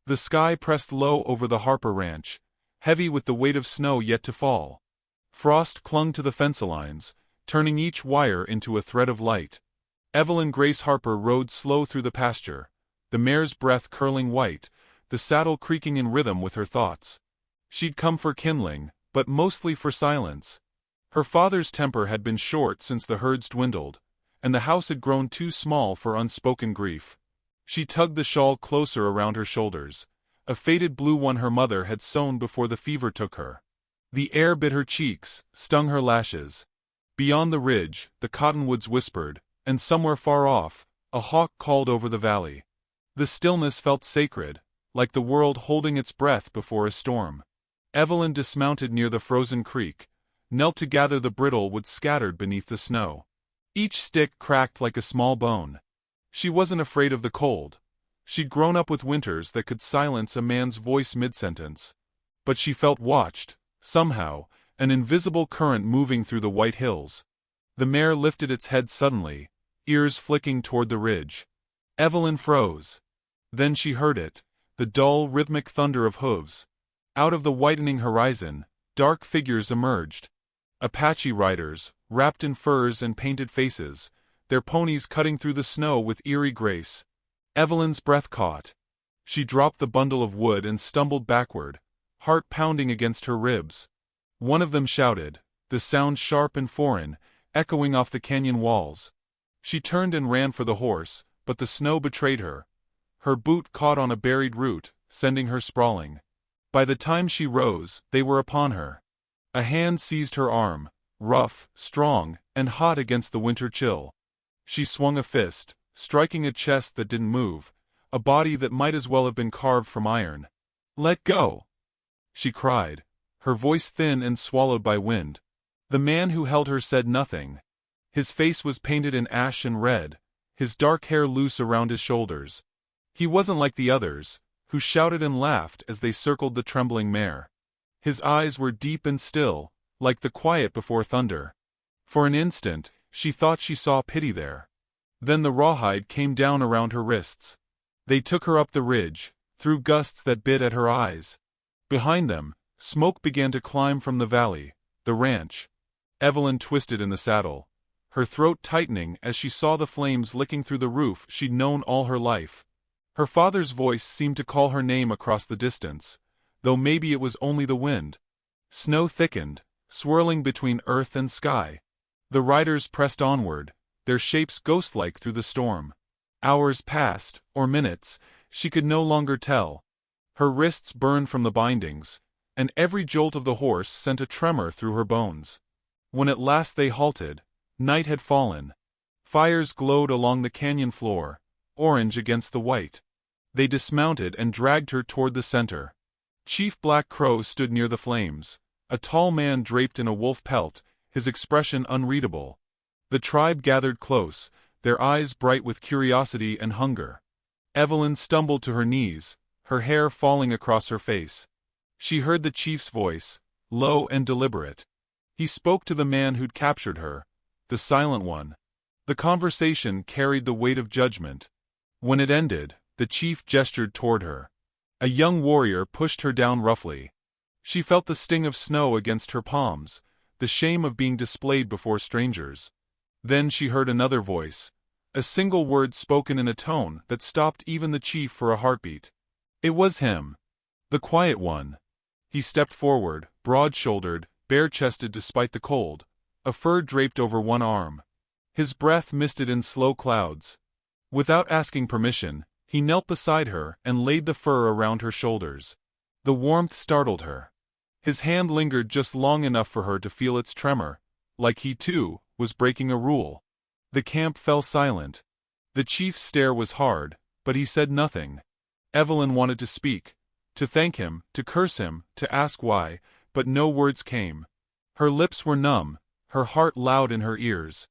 The sky pressed low over the Harper ranch, heavy with the weight of snow yet to fall. Frost clung to the fence lines, turning each wire into a thread of light. Evelyn Grace Harper rode slow through the pasture, the mare's breath curling white, the saddle creaking in rhythm with her thoughts. She'd come for kindling, but mostly for silence. Her father's temper had been short since the herds dwindled, and the house had grown too small for unspoken grief. She tugged the shawl closer around her shoulders, a faded blue one her mother had sewn before the fever took her. The air bit her cheeks, stung her lashes. Beyond the ridge, the cottonwoods whispered, and somewhere far off, a hawk called over the valley. The stillness felt sacred, like the world holding its breath before a storm. Evelyn dismounted near the frozen creek, knelt to gather the brittle wood scattered beneath the snow. Each stick cracked like a small bone. She wasn't afraid of the cold. She'd grown up with winters that could silence a man's voice mid-sentence. But she felt watched, somehow, an invisible current moving through the white hills. The mare lifted its head suddenly, ears flicking toward the ridge. Evelyn froze. Then she heard it, the dull, rhythmic thunder of hooves. Out of the whitening horizon, dark figures emerged. Apache riders, wrapped in furs and painted faces, their ponies cutting through the snow with eerie grace. Evelyn's breath caught. She dropped the bundle of wood and stumbled backward, heart pounding against her ribs. One of them shouted, the sound sharp and foreign, echoing off the canyon walls. She turned and ran for the horse, but the snow betrayed her. Her boot caught on a buried root, sending her sprawling. By the time she rose, they were upon her. A hand seized her arm, rough, strong, and hot against the winter chill. She swung a fist, striking a chest that didn't move, a body that might as well have been carved from iron. "Let go!" she cried, her voice thin and swallowed by wind. The man who held her said nothing. His face was painted in ash and red, his dark hair loose around his shoulders. He wasn't like the others, who shouted and laughed as they circled the trembling mare. His eyes were deep and still, like the quiet before thunder. For an instant, she thought she saw pity there. Then the rawhide came down around her wrists. They took her up the ridge, through gusts that bit at her eyes. Behind them, smoke began to climb from the valley, the ranch. Evelyn twisted in the saddle, her throat tightening as she saw the flames licking through the roof she'd known all her life. Her father's voice seemed to call her name across the distance, though maybe it was only the wind. Snow thickened, swirling between earth and sky. The riders pressed onward, their shapes ghost-like through the storm. Hours passed, or minutes, she could no longer tell. Her wrists burned from the bindings, and every jolt of the horse sent a tremor through her bones. When at last they halted, night had fallen. Fires glowed along the canyon floor, orange against the white. They dismounted and dragged her toward the center. Chief Black Crow stood near the flames, a tall man draped in a wolf pelt, his expression unreadable. The tribe gathered close, their eyes bright with curiosity and hunger. Evelyn stumbled to her knees, her hair falling across her face. She heard the chief's voice, low and deliberate. He spoke to the man who'd captured her, the silent one. The conversation carried the weight of judgment. When it ended, the chief gestured toward her. A young warrior pushed her down roughly. She felt the sting of snow against her palms, the shame of being displayed before strangers. Then she heard another voice, a single word spoken in a tone that stopped even the chief for a heartbeat. It was him. The quiet one. He stepped forward, broad-shouldered, bare-chested despite the cold, a fur draped over one arm. His breath misted in slow clouds. Without asking permission, he knelt beside her and laid the fur around her shoulders. The warmth startled her. His hand lingered just long enough for her to feel its tremor, like he, too, was breaking a rule. The camp fell silent. The chief's stare was hard, but he said nothing. Evelyn wanted to speak, to thank him, to curse him, to ask why, but no words came. Her lips were numb, her heart loud in her ears.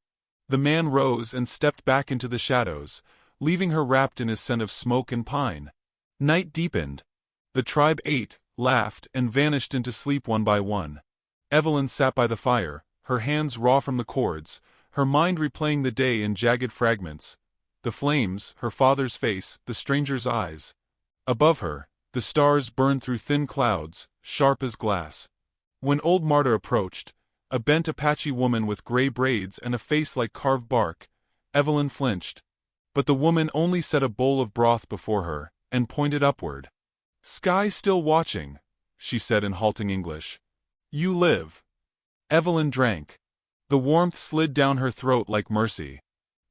The man rose and stepped back into the shadows, leaving her wrapped in his scent of smoke and pine. Night deepened. The tribe ate, laughed, and vanished into sleep one by one. Evelyn sat by the fire, her hands raw from the cords, her mind replaying the day in jagged fragments. The flames, her father's face, the stranger's eyes. Above her, The stars burned through thin clouds, sharp as glass. When old Marta approached, a bent Apache woman with gray braids and a face like carved bark, Evelyn flinched. But the woman only set a bowl of broth before her, and pointed upward. "Sky still watching," she said in halting English. "You live." Evelyn drank. The warmth slid down her throat like mercy.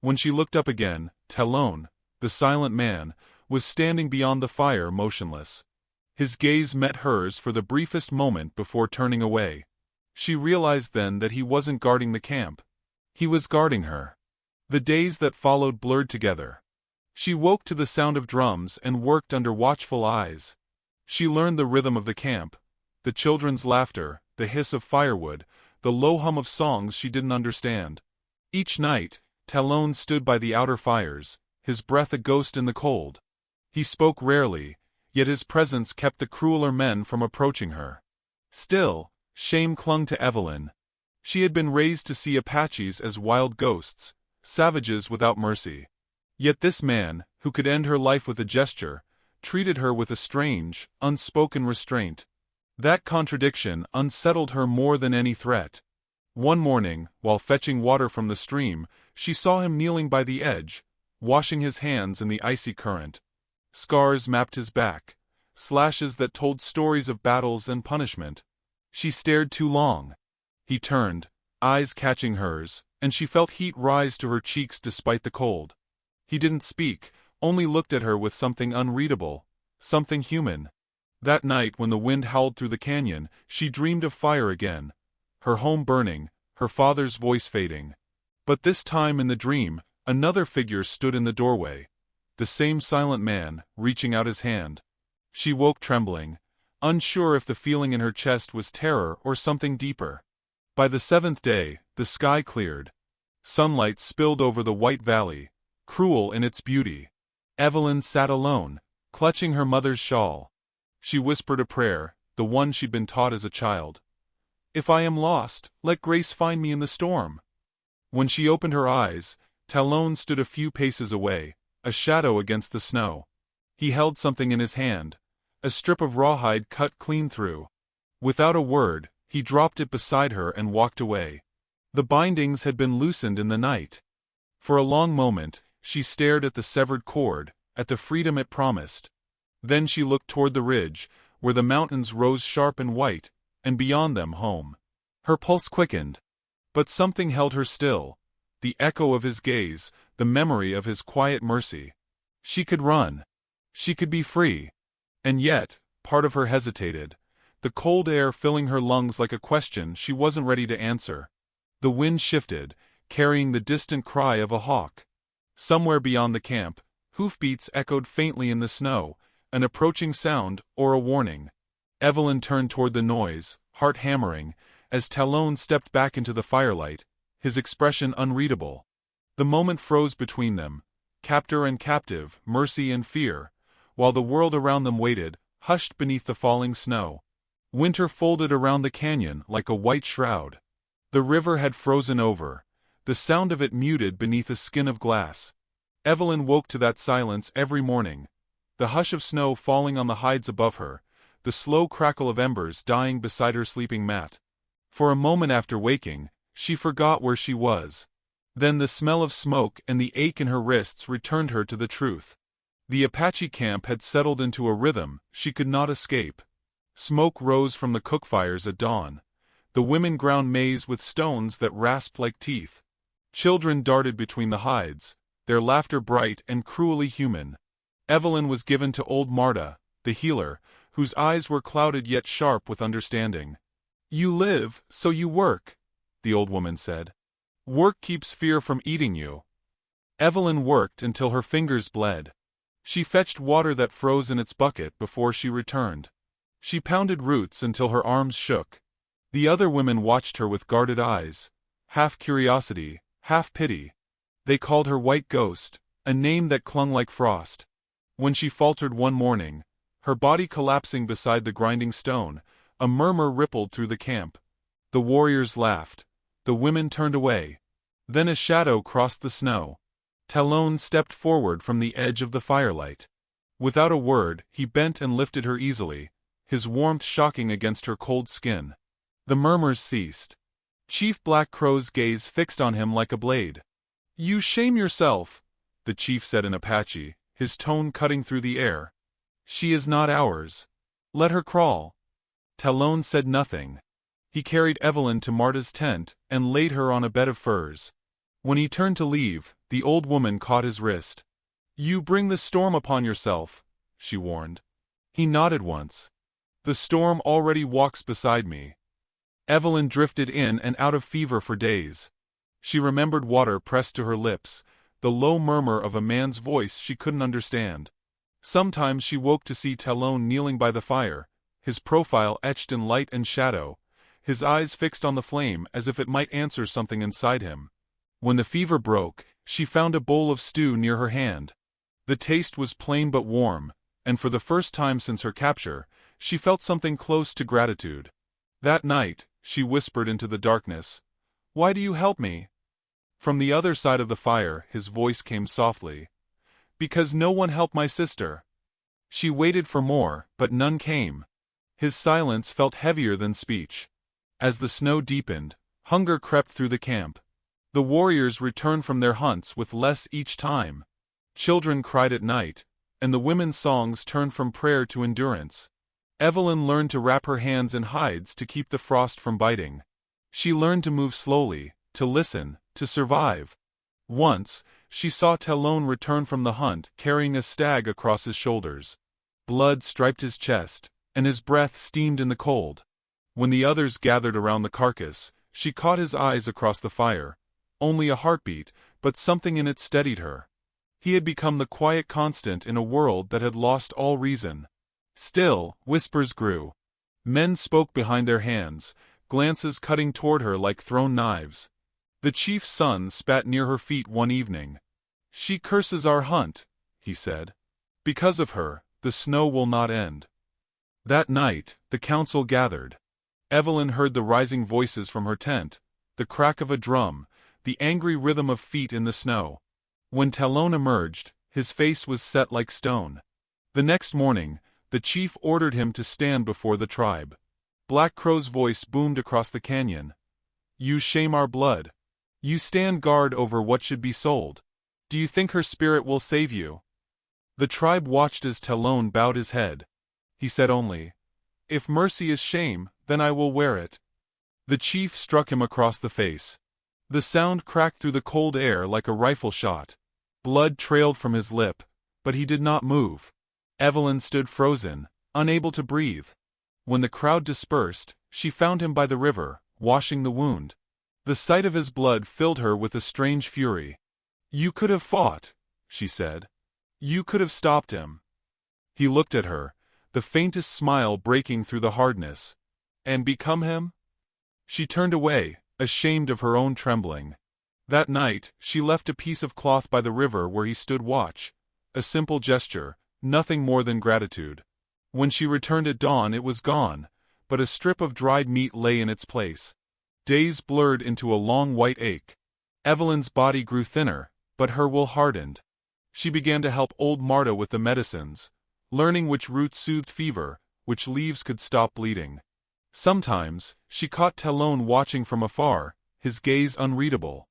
When she looked up again, Talon, the silent man, was standing beyond the fire motionless. His gaze met hers for the briefest moment before turning away. She realized then that he wasn't guarding the camp. He was guarding her. The days that followed blurred together. She woke to the sound of drums and worked under watchful eyes. She learned the rhythm of the camp, the children's laughter, the hiss of firewood, the low hum of songs she didn't understand. Each night, Talon stood by the outer fires, his breath a ghost in the cold. He spoke rarely, yet his presence kept the crueler men from approaching her. Still, shame clung to Evelyn. She had been raised to see Apaches as wild ghosts, savages without mercy. Yet this man, who could end her life with a gesture, treated her with a strange, unspoken restraint. That contradiction unsettled her more than any threat. One morning, while fetching water from the stream, she saw him kneeling by the edge, washing his hands in the icy current. Scars mapped his back, slashes that told stories of battles and punishment. She stared too long. He turned, eyes catching hers, and she felt heat rise to her cheeks despite the cold. He didn't speak, only looked at her with something unreadable, something human. That night when the wind howled through the canyon, she dreamed of fire again. Her home burning, her father's voice fading. But this time in the dream, another figure stood in the doorway. The same silent man, reaching out his hand. She woke trembling, unsure if the feeling in her chest was terror or something deeper. By the seventh day, the sky cleared. Sunlight spilled over the white valley, cruel in its beauty. Evelyn sat alone, clutching her mother's shawl. She whispered a prayer, the one she'd been taught as a child. "If I am lost, let grace find me in the storm." When she opened her eyes, Talon stood a few paces away, a shadow against the snow. He held something in his hand, a strip of rawhide cut clean through. Without a word, he dropped it beside her and walked away. The bindings had been loosened in the night. For a long moment, she stared at the severed cord, at the freedom it promised. Then she looked toward the ridge, where the mountains rose sharp and white, and beyond them home. Her pulse quickened. But something held her still. The echo of his gaze, the memory of his quiet mercy. She could run. She could be free. And yet, part of her hesitated, the cold air filling her lungs like a question she wasn't ready to answer. The wind shifted, carrying the distant cry of a hawk. Somewhere beyond the camp, hoofbeats echoed faintly in the snow, an approaching sound or a warning. Evelyn turned toward the noise, heart hammering, as Talon stepped back into the firelight, his expression unreadable. The moment froze between them, captor and captive, mercy and fear, while the world around them waited, hushed beneath the falling snow. Winter folded around the canyon like a white shroud. The river had frozen over, the sound of it muted beneath a skin of glass. Evelyn woke to that silence every morning. The hush of snow falling on the hides above her, the slow crackle of embers dying beside her sleeping mat. For a moment after waking, she forgot where she was. Then the smell of smoke and the ache in her wrists returned her to the truth. The Apache camp had settled into a rhythm she could not escape. Smoke rose from the cook fires at dawn. The women ground maize with stones that rasped like teeth. Children darted between the hides, their laughter bright and cruelly human. Evelyn was given to old Marta, the healer, whose eyes were clouded yet sharp with understanding. "You live, so you work," the old woman said. "Work keeps fear from eating you." Evelyn worked until her fingers bled. She fetched water that froze in its bucket before she returned. She pounded roots until her arms shook. The other women watched her with guarded eyes, half curiosity, half pity. They called her White Ghost, a name that clung like frost. When she faltered one morning, her body collapsing beside the grinding stone, a murmur rippled through the camp. The warriors laughed. The women turned away. Then a shadow crossed the snow. Talon stepped forward from the edge of the firelight. Without a word, he bent and lifted her easily, his warmth shocking against her cold skin. The murmurs ceased. Chief Black Crow's gaze fixed on him like a blade. "You shame yourself," the chief said in Apache, his tone cutting through the air. "She is not ours. Let her crawl." Talon said nothing. He carried Evelyn to Marta's tent and laid her on a bed of furs. When he turned to leave, the old woman caught his wrist. "You bring the storm upon yourself," she warned. He nodded once. "The storm already walks beside me." Evelyn drifted in and out of fever for days. She remembered water pressed to her lips, the low murmur of a man's voice she couldn't understand. Sometimes she woke to see Talon kneeling by the fire, his profile etched in light and shadow, his eyes fixed on the flame as if it might answer something inside him. When the fever broke, she found a bowl of stew near her hand. The taste was plain but warm, and for the first time since her capture, she felt something close to gratitude. That night, she whispered into the darkness, "Why do you help me?" From the other side of the fire, his voice came softly. "Because no one helped my sister." She waited for more, but none came. His silence felt heavier than speech. As the snow deepened, hunger crept through the camp. The warriors returned from their hunts with less each time. Children cried at night, and the women's songs turned from prayer to endurance. Evelyn learned to wrap her hands in hides to keep the frost from biting. She learned to move slowly, to listen, to survive. Once, she saw Talon return from the hunt carrying a stag across his shoulders. Blood striped his chest, and his breath steamed in the cold. When the others gathered around the carcass, she caught his eyes across the fire. Only a heartbeat, but something in it steadied her. He had become the quiet constant in a world that had lost all reason. Still, whispers grew. Men spoke behind their hands, glances cutting toward her like thrown knives. The chief's son spat near her feet one evening. "She curses our hunt," he said. "Because of her, the snow will not end." That night, the council gathered. Evelyn heard the rising voices from her tent, the crack of a drum, the angry rhythm of feet in the snow. When Talon emerged, his face was set like stone. The next morning, the chief ordered him to stand before the tribe. Black Crow's voice boomed across the canyon. "You shame our blood. You stand guard over what should be sold. Do you think her spirit will save you?" The tribe watched as Talon bowed his head. He said only, "If mercy is shame, then I will wear it." The chief struck him across the face. The sound cracked through the cold air like a rifle shot. Blood trailed from his lip, but he did not move. Evelyn stood frozen, unable to breathe. When the crowd dispersed, she found him by the river, washing the wound. The sight of his blood filled her with a strange fury. "You could have fought," she said. "You could have stopped him." He looked at her, the faintest smile breaking through the hardness. "And become him?" She turned away, ashamed of her own trembling. That night, she left a piece of cloth by the river where he stood watch. A simple gesture, nothing more than gratitude. When she returned at dawn it was gone, but a strip of dried meat lay in its place. Days blurred into a long white ache. Evelyn's body grew thinner, but her will hardened. She began to help old Marta with the medicines, learning which roots soothed fever, which leaves could stop bleeding. Sometimes, she caught Talon watching from afar, his gaze unreadable.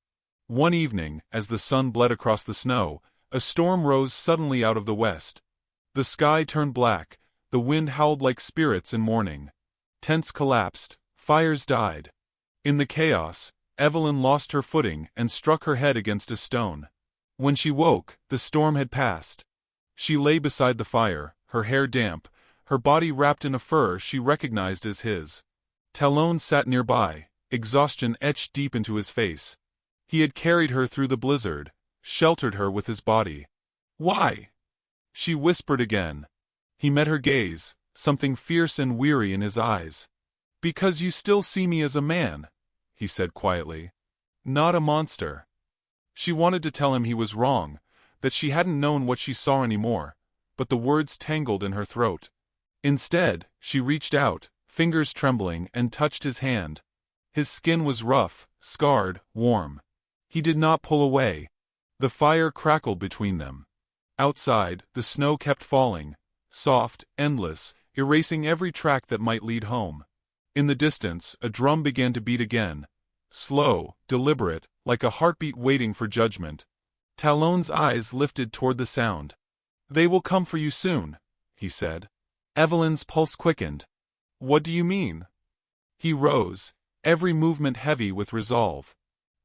One evening, as the sun bled across the snow, a storm rose suddenly out of the west. The sky turned black, the wind howled like spirits in mourning. Tents collapsed, fires died. In the chaos, Evelyn lost her footing and struck her head against a stone. When she woke, the storm had passed. She lay beside the fire, her hair damp, her body wrapped in a fur she recognized as his. Talon sat nearby, exhaustion etched deep into his face. He had carried her through the blizzard, sheltered her with his body. "Why?" she whispered again. He met her gaze, something fierce and weary in his eyes. "Because you still see me as a man," he said quietly. "Not a monster." She wanted to tell him he was wrong, that she hadn't known what she saw anymore, but the words tangled in her throat. Instead, she reached out, fingers trembling, and touched his hand. His skin was rough, scarred, warm. He did not pull away. The fire crackled between them. Outside, the snow kept falling, soft, endless, erasing every track that might lead home. In the distance, a drum began to beat again. Slow, deliberate, like a heartbeat waiting for judgment. Talon's eyes lifted toward the sound. "They will come for you soon," he said. Evelyn's pulse quickened. "What do you mean?" He rose, every movement heavy with resolve.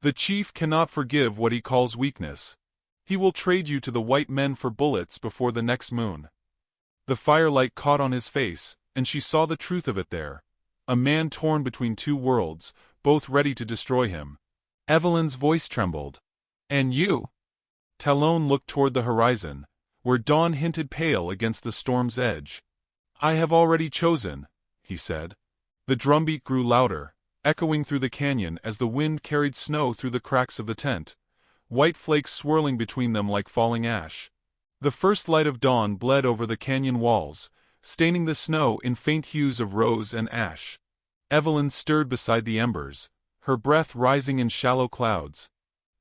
"The chief cannot forgive what he calls weakness. He will trade you to the white men for bullets before the next moon." The firelight caught on his face, and she saw the truth of it there. A man torn between two worlds, both ready to destroy him. Evelyn's voice trembled. "And you?" Talon looked toward the horizon, where dawn hinted pale against the storm's edge. "I have already chosen," he said. The drumbeat grew louder, echoing through the canyon as the wind carried snow through the cracks of the tent, white flakes swirling between them like falling ash. The first light of dawn bled over the canyon walls, staining the snow in faint hues of rose and ash. Evelyn stirred beside the embers, her breath rising in shallow clouds.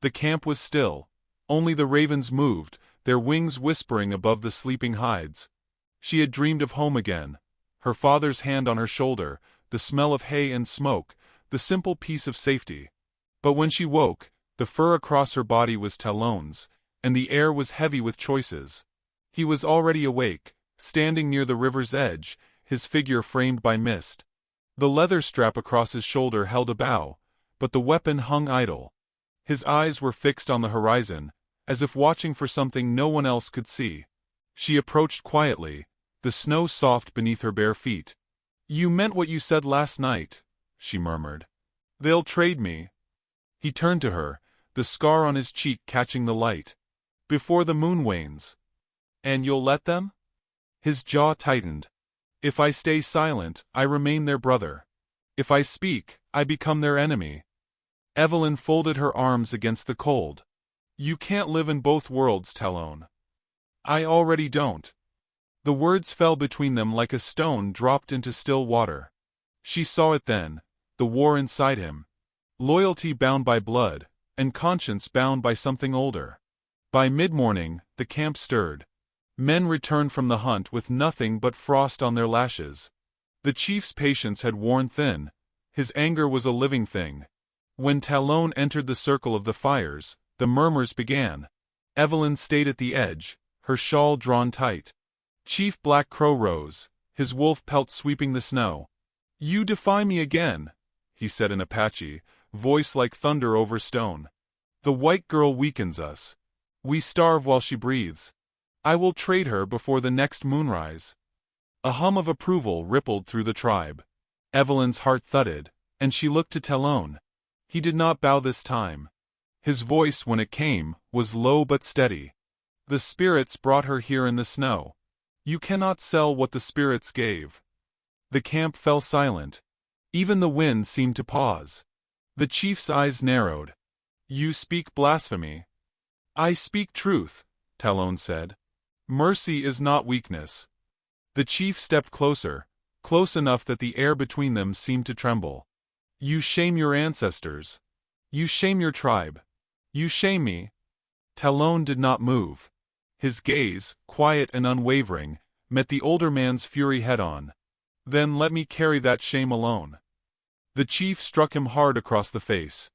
The camp was still. Only the ravens moved, their wings whispering above the sleeping hides. She had dreamed of home again, her father's hand on her shoulder, the smell of hay and smoke, the simple peace of safety. But when she woke, the fur across her body was Talon's, and the air was heavy with choices. He was already awake, standing near the river's edge, his figure framed by mist. The leather strap across his shoulder held a bow, but the weapon hung idle. His eyes were fixed on the horizon, as if watching for something no one else could see. She approached quietly, the snow soft beneath her bare feet. "You meant what you said last night," she murmured. "They'll trade me." He turned to her, the scar on his cheek catching the light. "Before the moon wanes." "And you'll let them?" His jaw tightened. "If I stay silent, I remain their brother. If I speak, I become their enemy." Evelyn folded her arms against the cold. "You can't live in both worlds, Talon." "I already don't." The words fell between them like a stone dropped into still water. She saw it then, the war inside him. Loyalty bound by blood, and conscience bound by something older. By mid-morning, the camp stirred. Men returned from the hunt with nothing but frost on their lashes. The chief's patience had worn thin. His anger was a living thing. When Talon entered the circle of the fires, the murmurs began. Evelyn stayed at the edge, her shawl drawn tight. Chief Black Crow rose, his wolf pelt sweeping the snow. "You defy me again," he said in Apache, voice like thunder over stone. "The white girl weakens us. We starve while she breathes. I will trade her before the next moonrise." A hum of approval rippled through the tribe. Evelyn's heart thudded, and she looked to Talon. He did not bow this time. His voice, when it came, was low but steady. "The spirits brought her here in the snow. You cannot sell what the spirits gave." The camp fell silent. Even the wind seemed to pause. The chief's eyes narrowed. "You speak blasphemy." "I speak truth," Talon said. "Mercy is not weakness." The chief stepped closer, close enough that the air between them seemed to tremble. "You shame your ancestors. You shame your tribe. You shame me." Talon did not move. His gaze, quiet and unwavering, met the older man's fury head-on. "Then let me carry that shame alone." The chief struck him hard across the face.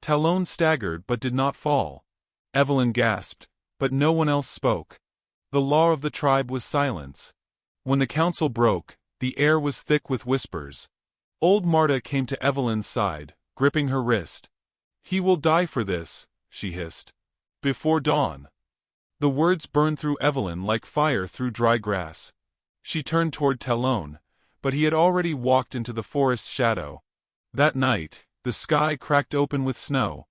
Talon staggered but did not fall. Evelyn gasped, but no one else spoke. The law of the tribe was silence. When the council broke, the air was thick with whispers. Old Marta came to Evelyn's side, gripping her wrist. "He will die for this," she hissed. "Before dawn." The words burned through Evelyn like fire through dry grass. She turned toward Talon, but he had already walked into the forest's shadow. That night, the sky cracked open with snow.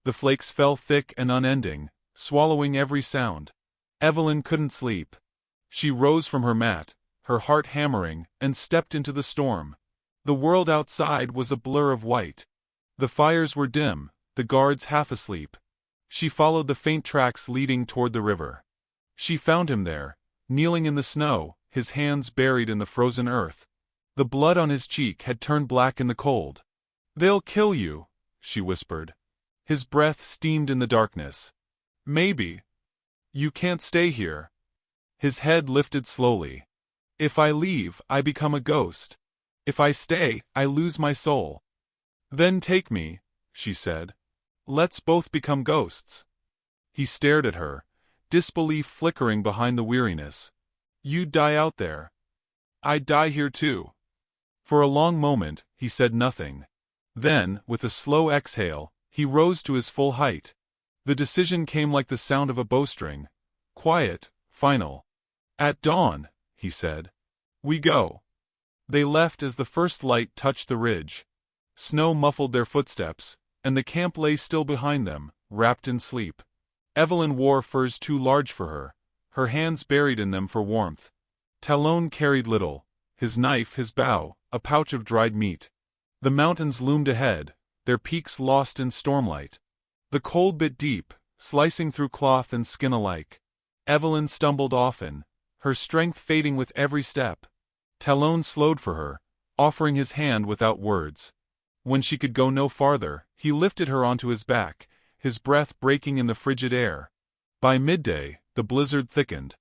The flakes fell thick and unending, swallowing every sound. Evelyn couldn't sleep. She rose from her mat, her heart hammering, and stepped into the storm. The world outside was a blur of white. The fires were dim, the guards half asleep. She followed the faint tracks leading toward the river. She found him there, kneeling in the snow, his hands buried in the frozen earth. The blood on his cheek had turned black in the cold. "They'll kill you," she whispered. His breath steamed in the darkness. "Maybe." You can't stay here. His head lifted slowly. If I leave, I become a ghost. If I stay, I lose my soul. Then take me, she said. Let's both become ghosts. He stared at her, disbelief flickering behind the weariness. You'd die out there. I'd die here too. For a long moment, he said nothing. Then, with a slow exhale, he rose to his full height. The decision came like the sound of a bowstring. Quiet, final. At dawn, he said. We go. They left as the first light touched the ridge. Snow muffled their footsteps, and the camp lay still behind them, wrapped in sleep. Evelyn wore furs too large for her, her hands buried in them for warmth. Talon carried little, his knife, his bow, a pouch of dried meat. The mountains loomed ahead, their peaks lost in stormlight. The cold bit deep, slicing through cloth and skin alike. Evelyn stumbled often, her strength fading with every step. Talon slowed for her, offering his hand without words. When she could go no farther, he lifted her onto his back, his breath breaking in the frigid air. By midday, the blizzard thickened.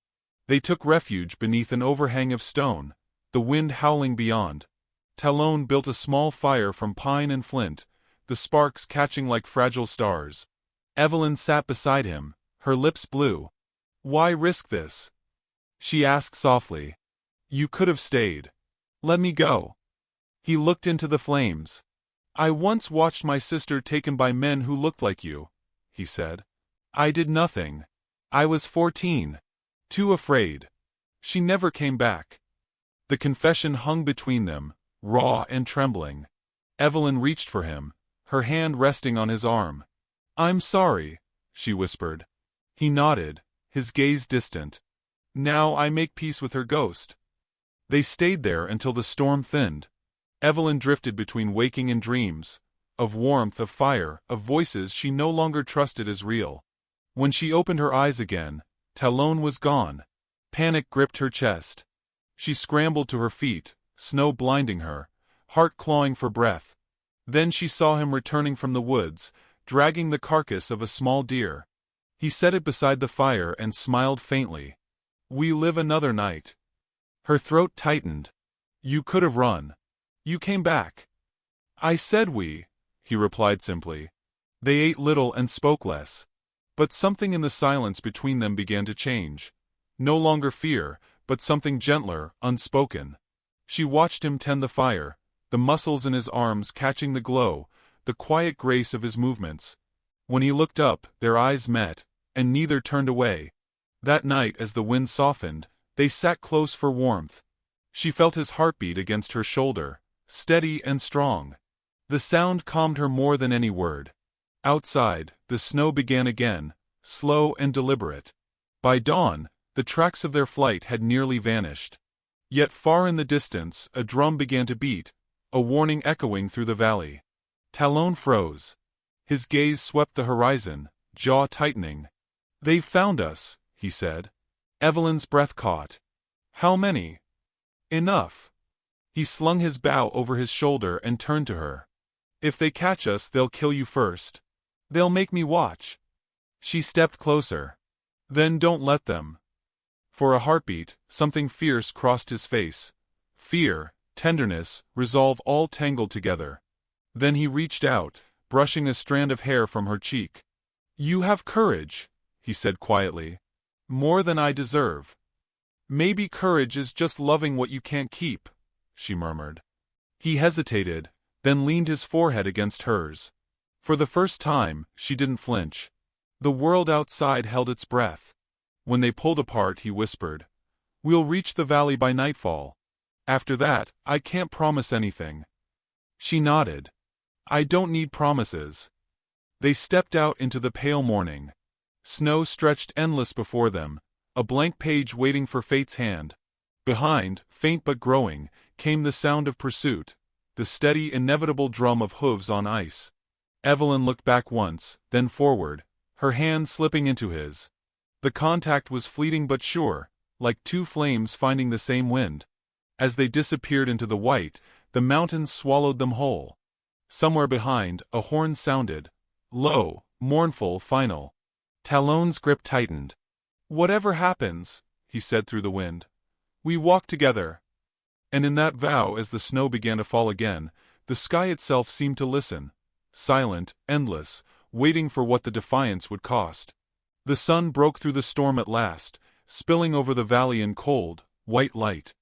They took refuge beneath an overhang of stone, the wind howling beyond. Talon built a small fire from pine and flint, the sparks catching like fragile stars. Evelyn sat beside him, her lips blue. Why risk this? She asked softly. You could have stayed. Let me go. He looked into the flames. I once watched my sister taken by men who looked like you, he said. I did nothing. I was 14. Too afraid. She never came back. The confession hung between them, raw and trembling. Evelyn reached for him, her hand resting on his arm. I'm sorry, she whispered. He nodded, his gaze distant. Now I make peace with her ghost. They stayed there until the storm thinned. Evelyn drifted between waking and dreams, of warmth, of fire, of voices she no longer trusted as real. When she opened her eyes again, Talon was gone. Panic gripped her chest. She scrambled to her feet, snow blinding her, heart clawing for breath. Then she saw him returning from the woods, dragging the carcass of a small deer. He set it beside the fire and smiled faintly. We live another night. Her throat tightened. You could have run. You came back. I said we, he replied simply. They ate little and spoke less. But something in the silence between them began to change. No longer fear, but something gentler, unspoken. She watched him tend the fire, the muscles in his arms catching the glow, the quiet grace of his movements. When he looked up, their eyes met, and neither turned away. That night, as the wind softened, they sat close for warmth. She felt his heartbeat against her shoulder, steady and strong. The sound calmed her more than any word. Outside, the snow began again, slow and deliberate. By dawn, the tracks of their flight had nearly vanished. Yet far in the distance, a drum began to beat, a warning echoing through the valley. Talon froze. His gaze swept the horizon, jaw tightening. They've found us, he said. Evelyn's breath caught. How many? Enough. He slung his bow over his shoulder and turned to her. If they catch us, they'll kill you first. They'll make me watch. She stepped closer. Then don't let them. For a heartbeat, something fierce crossed his face. Fear, tenderness, resolve all tangled together. Then he reached out, brushing a strand of hair from her cheek. You have courage, he said quietly. More than I deserve. Maybe courage is just loving what you can't keep, she murmured. He hesitated, then leaned his forehead against hers. For the first time, she didn't flinch. The world outside held its breath. When they pulled apart, he whispered, We'll reach the valley by nightfall. After that, I can't promise anything. She nodded. I don't need promises. They stepped out into the pale morning. Snow stretched endless before them, a blank page waiting for fate's hand. Behind, faint but growing, came the sound of pursuit, the steady, inevitable drum of hooves on ice. Evelyn looked back once, then forward, her hand slipping into his. The contact was fleeting but sure, like two flames finding the same wind. As they disappeared into the white, the mountains swallowed them whole. Somewhere behind, a horn sounded, low, mournful, final. Talon's grip tightened. "Whatever happens," he said through the wind, "we walk together." And in that vow, as the snow began to fall again, the sky itself seemed to listen, silent, endless, waiting for what the defiance would cost. The sun broke through the storm at last, spilling over the valley in cold, white light.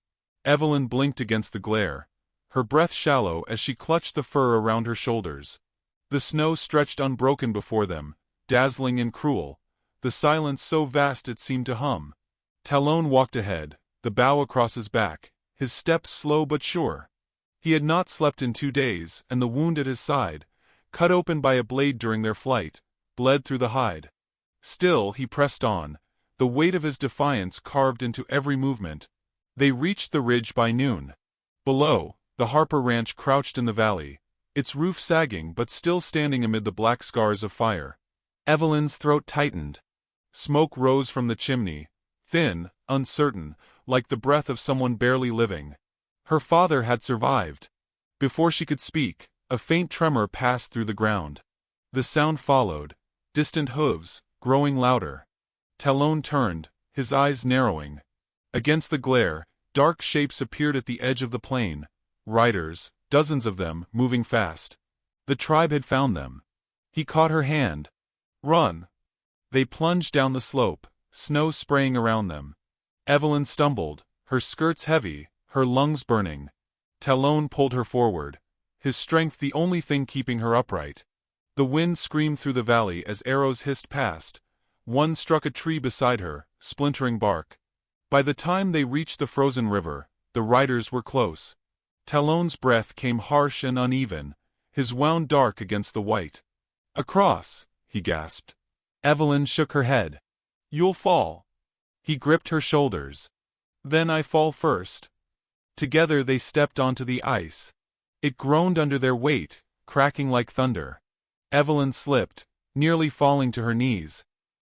Evelyn blinked against the glare, her breath shallow as she clutched the fur around her shoulders. The snow stretched unbroken before them, dazzling and cruel, the silence so vast it seemed to hum. Talon walked ahead, the bow across his back, his steps slow but sure. He had not slept in 2 days, and the wound at his side, cut open by a blade during their flight, bled through the hide. Still he pressed on, the weight of his defiance carved into every movement. They reached the ridge by noon. Below, the Harper Ranch crouched in the valley, its roof sagging but still standing amid the black scars of fire. Evelyn's throat tightened. Smoke rose from the chimney, thin, uncertain, like the breath of someone barely living. Her father had survived. Before she could speak, a faint tremor passed through the ground. The sound followed, distant hooves, growing louder. Talon turned, his eyes narrowing. Against the glare, dark shapes appeared at the edge of the plain, riders, dozens of them, moving fast. The tribe had found them. He caught her hand. "Run!" They plunged down the slope, snow spraying around them. Evelyn stumbled, her skirts heavy, her lungs burning. Talon pulled her forward, his strength the only thing keeping her upright. The wind screamed through the valley as arrows hissed past. One struck a tree beside her, splintering bark. By the time they reached the frozen river, the riders were close. Talon's breath came harsh and uneven, his wound dark against the white. "Across," he gasped. Evelyn shook her head. "You'll fall." He gripped her shoulders. "Then I fall first." Together they stepped onto the ice. It groaned under their weight, cracking like thunder. Evelyn slipped, nearly falling to her knees.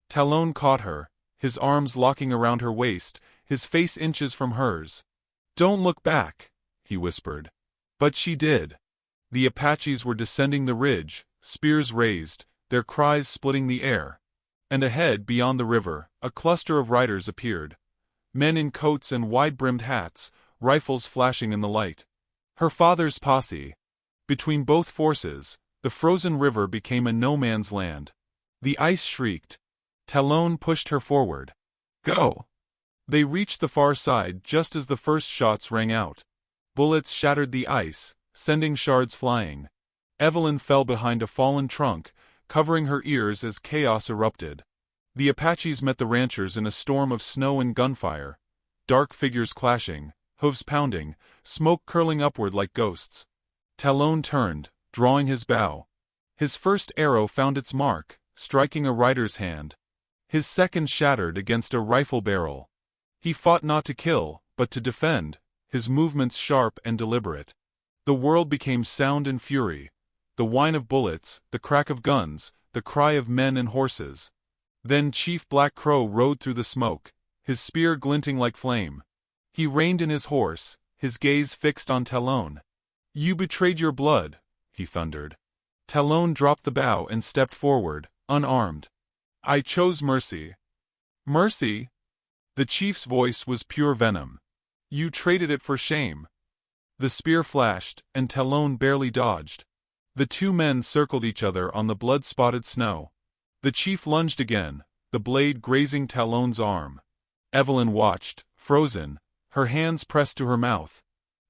Talon caught her, his arms locking around her waist, his face inches from hers. "Don't look back," he whispered. But she did. The Apaches were descending the ridge, spears raised, their cries splitting the air. And ahead, beyond the river, a cluster of riders appeared. Men in coats and wide-brimmed hats, rifles flashing in the light. Her father's posse. Between both forces, the frozen river became a no-man's land. The ice shrieked. Talon pushed her forward. "Go!" They reached the far side just as the first shots rang out. Bullets shattered the ice, sending shards flying. Evelyn fell behind a fallen trunk, covering her ears as chaos erupted. The Apaches met the ranchers in a storm of snow and gunfire, dark figures clashing, hooves pounding, smoke curling upward like ghosts. Talon turned, drawing his bow. His first arrow found its mark, striking a rider's hand. His second shattered against a rifle barrel. He fought not to kill, but to defend, his movements sharp and deliberate. The world became sound and fury. The whine of bullets, the crack of guns, the cry of men and horses. Then Chief Black Crow rode through the smoke, his spear glinting like flame. He reined in his horse, his gaze fixed on Talon. "You betrayed your blood," he thundered. Talon dropped the bow and stepped forward, unarmed. "I chose mercy." "Mercy?" The chief's voice was pure venom. "You traded it for shame." The spear flashed, and Talon barely dodged. The two men circled each other on the blood-spotted snow. The chief lunged again, the blade grazing Talon's arm. Evelyn watched, frozen, her hands pressed to her mouth.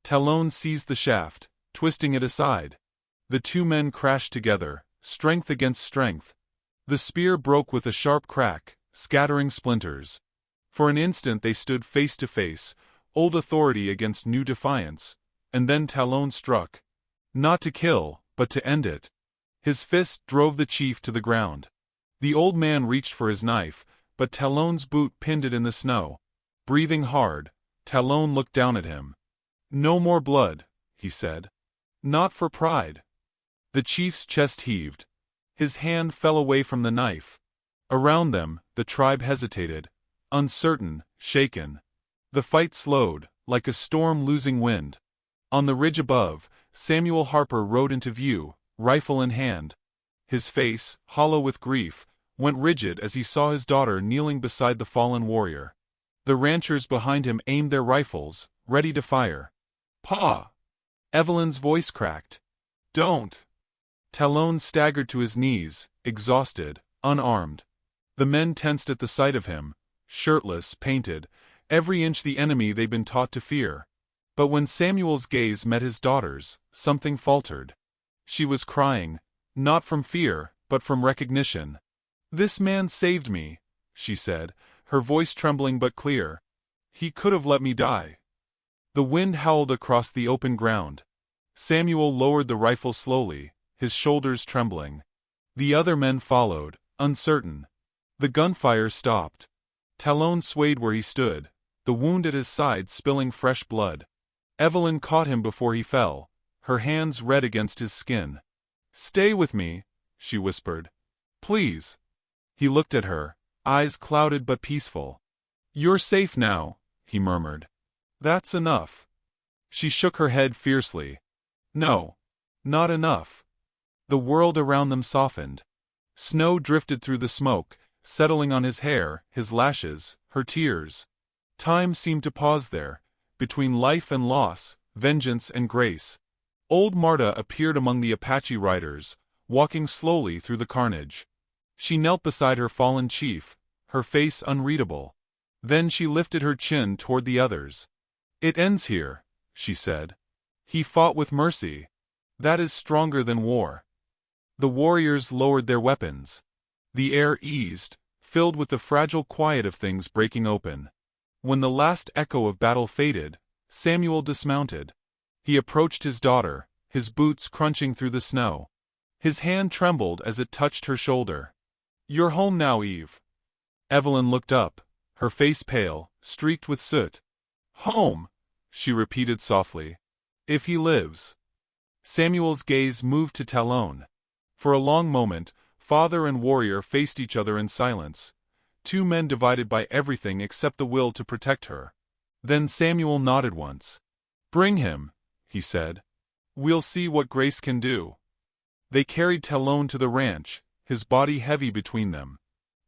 Talon seized the shaft, twisting it aside. The two men crashed together, strength against strength. The spear broke with a sharp crack, scattering splinters. For an instant they stood face to face, old authority against new defiance, and then Talon struck. Not to kill, but to end it. His fist drove the chief to the ground. The old man reached for his knife, but Talon's boot pinned it in the snow. Breathing hard, Talon looked down at him. "No more blood," he said. "Not for pride." The chief's chest heaved. His hand fell away from the knife. Around them, the tribe hesitated, uncertain, shaken. The fight slowed, like a storm losing wind. On the ridge above, Samuel Harper rode into view, rifle in hand. His face, hollow with grief, went rigid as he saw his daughter kneeling beside the fallen warrior. The ranchers behind him aimed their rifles, ready to fire. "Pa!" Evelyn's voice cracked. "Don't!" Talon staggered to his knees, exhausted, unarmed. The men tensed at the sight of him, shirtless, painted, every inch the enemy they'd been taught to fear. But when Samuel's gaze met his daughter's, something faltered. She was crying, not from fear, but from recognition. "This man saved me," she said, her voice trembling but clear. "He could have let me die." The wind howled across the open ground. Samuel lowered the rifle slowly, his shoulders trembling. The other men followed, uncertain. The gunfire stopped. Talon swayed where he stood, the wound at his side spilling fresh blood. Evelyn caught him before he fell, her hands red against his skin. "Stay with me," she whispered. "Please." He looked at her, eyes clouded but peaceful. "You're safe now," he murmured. "That's enough." She shook her head fiercely. "No. Not enough." The world around them softened. Snow drifted through the smoke, settling on his hair, his lashes, her tears. Time seemed to pause there, between life and loss, vengeance and grace. Old Marta appeared among the Apache riders, walking slowly through the carnage. She knelt beside her fallen chief, her face unreadable. Then she lifted her chin toward the others. "It ends here," she said. "He fought with mercy. That is stronger than war." The warriors lowered their weapons. The air eased, filled with the fragile quiet of things breaking open. When the last echo of battle faded, Samuel dismounted. He approached his daughter, his boots crunching through the snow. His hand trembled as it touched her shoulder. "You're home now, Eve." Evelyn looked up, her face pale, streaked with soot. "Home," she repeated softly. "If he lives." Samuel's gaze moved to Talon. For a long moment, father and warrior faced each other in silence, two men divided by everything except the will to protect her. Then Samuel nodded once. "Bring him," he said. "We'll see what Grace can do." They carried Talon to the ranch, his body heavy between them.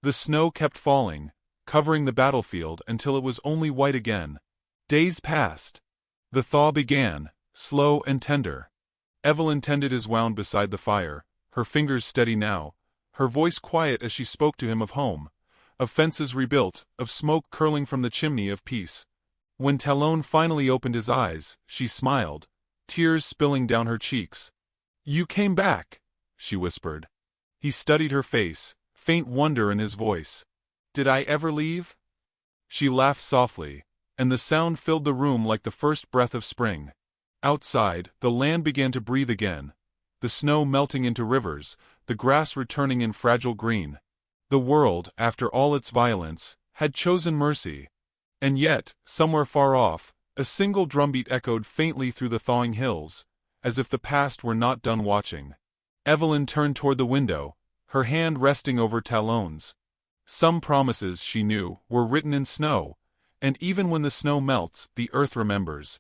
The snow kept falling, covering the battlefield until it was only white again. Days passed. The thaw began, slow and tender. Evelyn tended his wound beside the fire, her fingers steady now, her voice quiet as she spoke to him of home, of fences rebuilt, of smoke curling from the chimney of peace. When Talon finally opened his eyes, she smiled, tears spilling down her cheeks. "You came back," she whispered. He studied her face, faint wonder in his voice. "Did I ever leave?" She laughed softly, and the sound filled the room like the first breath of spring. Outside, the land began to breathe again, the snow melting into rivers, the grass returning in fragile green. The world, after all its violence, had chosen mercy. And yet, somewhere far off, a single drumbeat echoed faintly through the thawing hills, as if the past were not done watching. Evelyn turned toward the window, her hand resting over Talon's. Some promises, she knew, were written in snow, and even when the snow melts, the earth remembers.